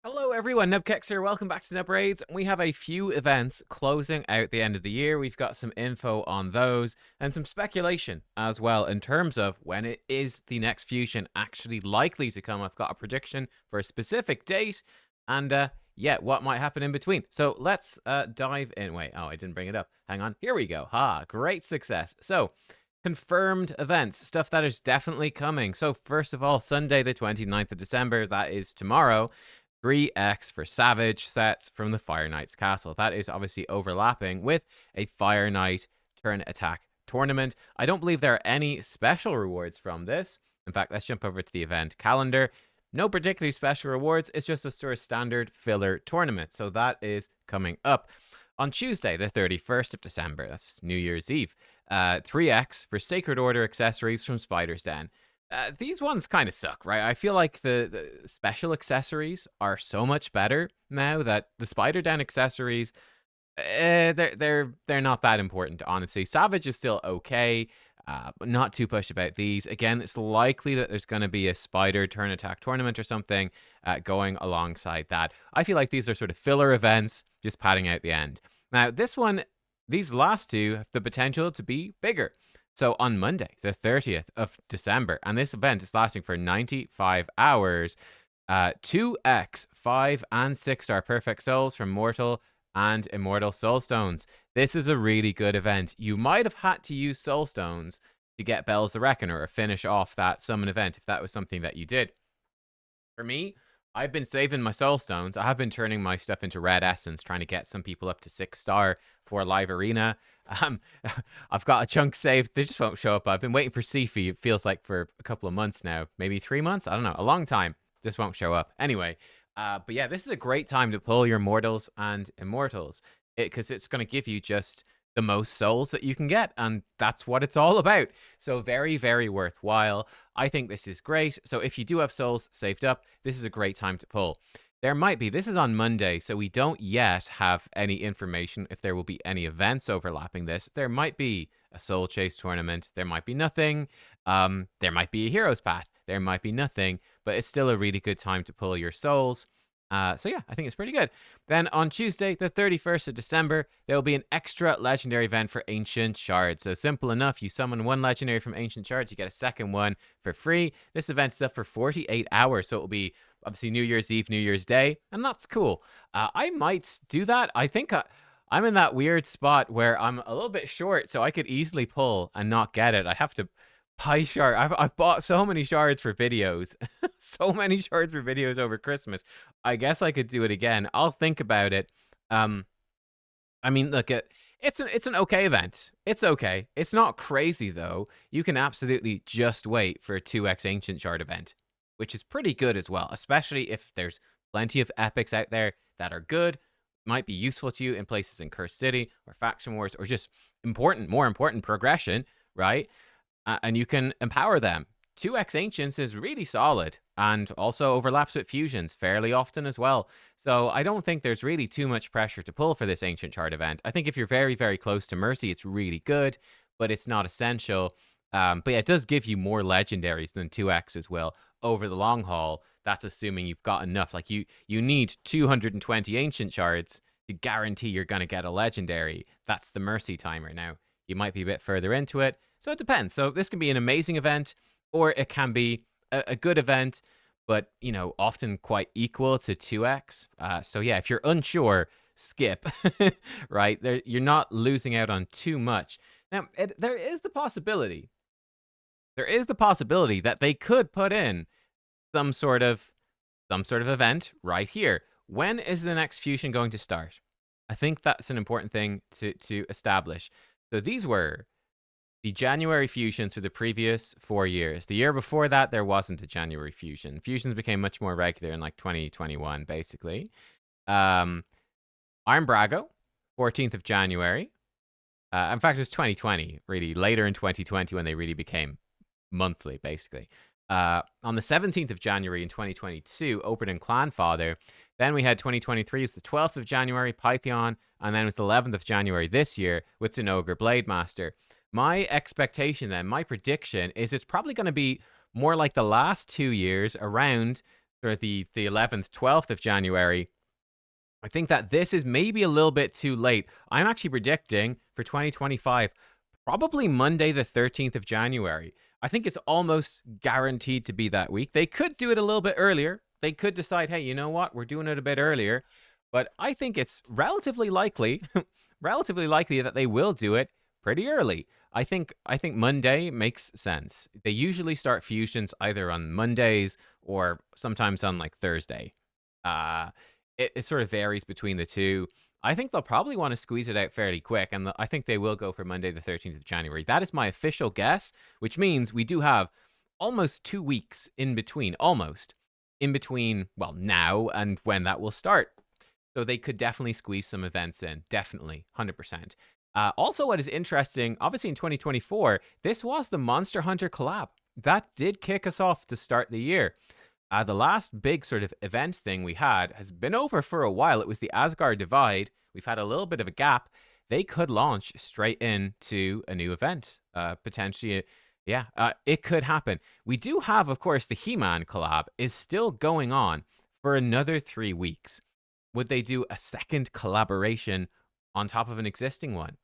Hello everyone, nubkeks here. Welcome back to Nub Raids. We have a few events closing out the end of the year. We've got some info on those and some speculation as well in terms of when it is the next fusion actually likely to come. I've got a prediction for a specific date and yeah, what might happen in between. So let's dive in. Wait, I didn't bring it up. Hang on. Here we go. Great success. So confirmed events, stuff that is definitely coming. So first of all, Sunday the 29th of December, that is tomorrow. 3x for Savage sets from the Fire Knight's Castle. That is obviously overlapping with a Fire Knight turn attack tournament. I don't believe there are any special rewards from this. In fact, let's jump over to the event calendar. No particularly special rewards. It's just a sort of standard filler tournament. So that is coming up. On Tuesday, the 31st of December, that's New Year's Eve, 3x for Sacred Order accessories from Spider's Den. These ones kind of suck, right? I feel like the special accessories are so much better now that the Spider Den accessories, they're not that important, honestly. Savage is still okay, but not too pushed about these. Again, it's likely that there's going to be a Spider turn attack tournament or something going alongside that. I feel like these are sort of filler events, just padding out the end. Now, these last two have the potential to be bigger. So on Monday, the 30th of December, and this event is lasting for 95 hours, 2x 5 and 6-star Perfect Souls from Mortal and Immortal Soul Stones. This is a really good event. You might have had to use Soul Stones to get Bells the Reckoner or finish off that summon event if that was something that you did. For me, I've been saving my soul stones. I have been turning my stuff into red essence, trying to get some people up to 6-star for live arena. I've got a chunk saved. They just won't show up. I've been waiting for Sifi. It feels like for a couple of months now, maybe 3 months. I don't know, a long time. Just won't show up. Anyway, but yeah, this is a great time to pull your mortals and immortals because it's going to give you just the most souls that you can get, and that's what it's all about. So very, very worthwhile. I think this is great. So if you do have souls saved up, this is a great time to pull. There might be, this is on Monday, so we don't yet have any information if there will be any events overlapping this. There might be a soul chase tournament. There might be nothing. There might be a hero's path. There might be nothing, but it's still a really good time to pull your souls. So yeah, I think it's pretty good. Then on Tuesday, the 31st of December, there will be an extra legendary event for Ancient Shards. So simple enough, you summon one legendary from Ancient Shards, you get a second one for free. This event's up for 48 hours, so it will be obviously New Year's Eve, New Year's Day, and that's cool. I might do that. I think I'm in that weird spot where I'm a little bit short, so I could easily pull and not get it. I have to pie shard. I've bought so many shards for videos, so many shards for videos over Christmas. I guess I could do it again. I'll think about it. I mean, look, it's an okay event. It's okay. It's not crazy though. You can absolutely just wait for a 2x Ancient Shard event, which is pretty good as well, especially if there's plenty of epics out there that are good, might be useful to you in places in Cursed City or Faction Wars or just more important progression, right? And you can empower them. 2x Ancients is really solid and also overlaps with fusions fairly often as well. So I don't think there's really too much pressure to pull for this Ancient Shard event. I think if you're very, very close to Mercy, it's really good, but it's not essential. But yeah, it does give you more legendaries than 2x's will over the long haul. That's assuming you've got enough. Like you need 220 Ancient Shards to guarantee you're going to get a legendary. That's the Mercy timer. Now, you might be a bit further into it. So it depends. So this can be an amazing event, or it can be a good event, but, you know, often quite equal to 2x. So yeah, if you're unsure, skip, right? You're not losing out on too much. Now, there is the possibility that they could put in some sort of event right here. When is the next fusion going to start? I think that's an important thing to establish. So these were the January fusions for the previous 4 years. The year before that, there wasn't a January fusion. Fusions became much more regular in like 2021, basically. Iron Brago, 14th of January. In fact, it was 2020, really, later in 2020 when they really became monthly, basically. On the 17th of January in 2022, Open and Clanfather. Then we had 2023 was the 12th of January, Python, and then it was the 11th of January this year with Zinogre Blade Master. My expectation then, my prediction is it's probably going to be more like the last 2 years around or the 11th, 12th of January. I think that this is maybe a little bit too late. I'm actually predicting for 2025, probably Monday, the 13th of January. I think it's almost guaranteed to be that week. They could do it a little bit earlier. They could decide, hey, you know what? We're doing it a bit earlier. But I think it's relatively likely, relatively likely that they will do it pretty early. I think Monday makes sense. They usually start fusions either on Mondays or sometimes on like Thursday. Uh, it sort of varies between the two. I think they'll probably want to squeeze it out fairly quick, and I think they will go for Monday, the 13th of January. That is my official guess, which means we do have almost 2 weeks in between, almost in between, well, now and when that will start. So they could definitely squeeze some events in, definitely, 100%. Also, what is interesting, obviously in 2024, this was the Monster Hunter collab. That did kick us off to start the year. The last big sort of event thing we had has been over for a while. It was the Asgard Divide. We've had a little bit of a gap. They could launch straight into a new event. Potentially, yeah, it could happen. We do have, of course, the He-Man collab is still going on for another 3 weeks. Would they do a second collaboration on top of an existing one?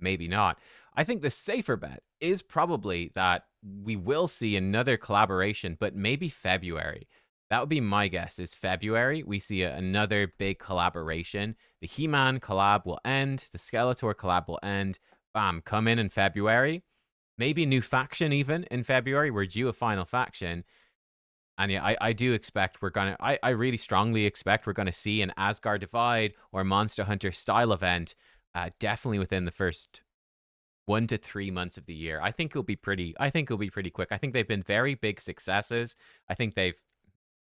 Maybe not. I think the safer bet is probably that we will see another collaboration, but maybe February. That would be my guess, is February. We see another big collaboration. The He-Man collab will end. The Skeletor collab will end. Bam, come in February. Maybe a new faction even in February. We're due a final faction. And yeah, I do expect I really strongly expect we're gonna see an Asgard Divide or Monster Hunter style event, definitely within the first 1 to 3 months of the year. I think it'll be pretty quick. I think they've been very big successes. I think they've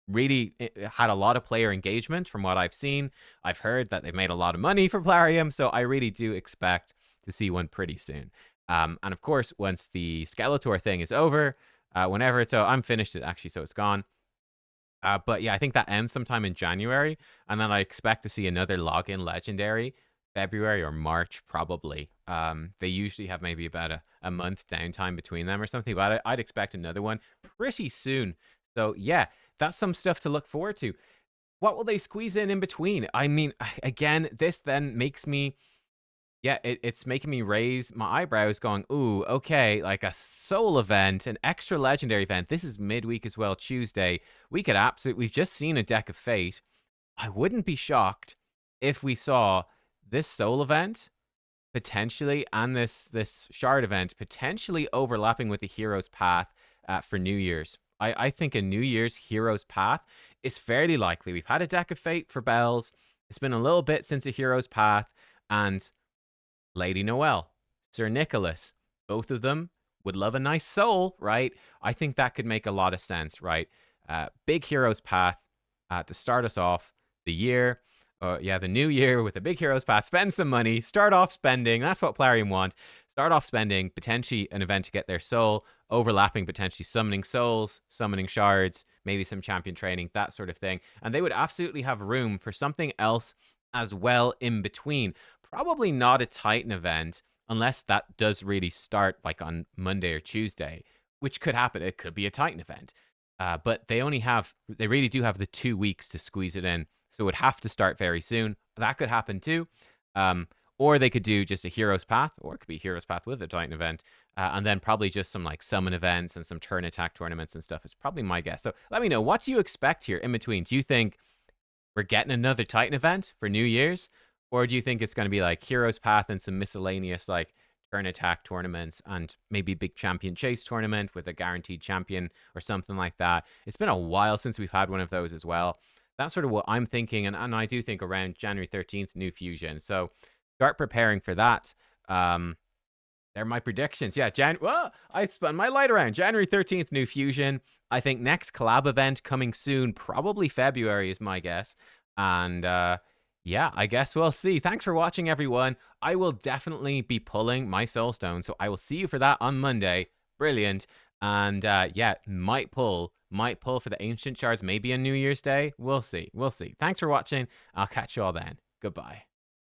really had a lot of player engagement from what I've seen. I've heard that they've made a lot of money for Plarium, so I really do expect to see one pretty soon. And of course, once the Skeletor thing is over, whenever it's I'm finished it actually, so it's gone. But yeah, I think that ends sometime in January, and then I expect to see another login legendary February or March probably. They usually have maybe about a month downtime between them or something, but I'd expect another one pretty soon. So yeah, that's some stuff to look forward to. What will they squeeze in between? I mean, again, this then makes me, yeah, it's making me raise my eyebrows going, ooh, okay, like a soul event, an extra legendary event. This is midweek as well, Tuesday. We've just seen a deck of Fate. I wouldn't be shocked if we saw this soul event potentially and this shard event potentially overlapping with the hero's path for New Year's. I think a New Year's hero's path is fairly likely. We've had a deck of Fate for Bells. It's been a little bit since a hero's path, and Lady Noelle, Sir Nicholas, both of them would love a nice soul, right? I think that could make a lot of sense, right? Big hero's path to start us off the year. The new year with a big hero's path. Spend some money. Start off spending. That's what Plarium want. Start off spending. Potentially an event to get their soul. Overlapping, potentially summoning souls, summoning shards, maybe some champion training, that sort of thing. And they would absolutely have room for something else as well in between. Probably not a Titan event unless that does really start like on Monday or Tuesday, which could happen. It could be a Titan event. But they really do have the 2 weeks to squeeze it in. So it would have to start very soon. That could happen too. Or they could do just a Hero's Path, or it could be Hero's Path with a Titan event. And then probably just some like summon events and some turn attack tournaments and stuff. It's probably my guess. So let me know, what do you expect here in between? Do you think we're getting another Titan event for New Year's? Or do you think it's going to be like Hero's Path and some miscellaneous like turn attack tournaments and maybe big champion chase tournament with a guaranteed champion or something like that? It's been a while since we've had one of those as well. That's sort of what I'm thinking. And I do think around January 13th, new fusion. So start preparing for that. They're my predictions. Yeah, I spun my light around. January 13th, new fusion. I think next collab event coming soon, probably February is my guess. And yeah, I guess we'll see. Thanks for watching, everyone. I will definitely be pulling my soul stone, so I will see you for that on Monday. Brilliant. And yeah, might pull for the ancient shards maybe on New Year's Day. We'll see. Thanks for watching. I'll catch you all then. Goodbye.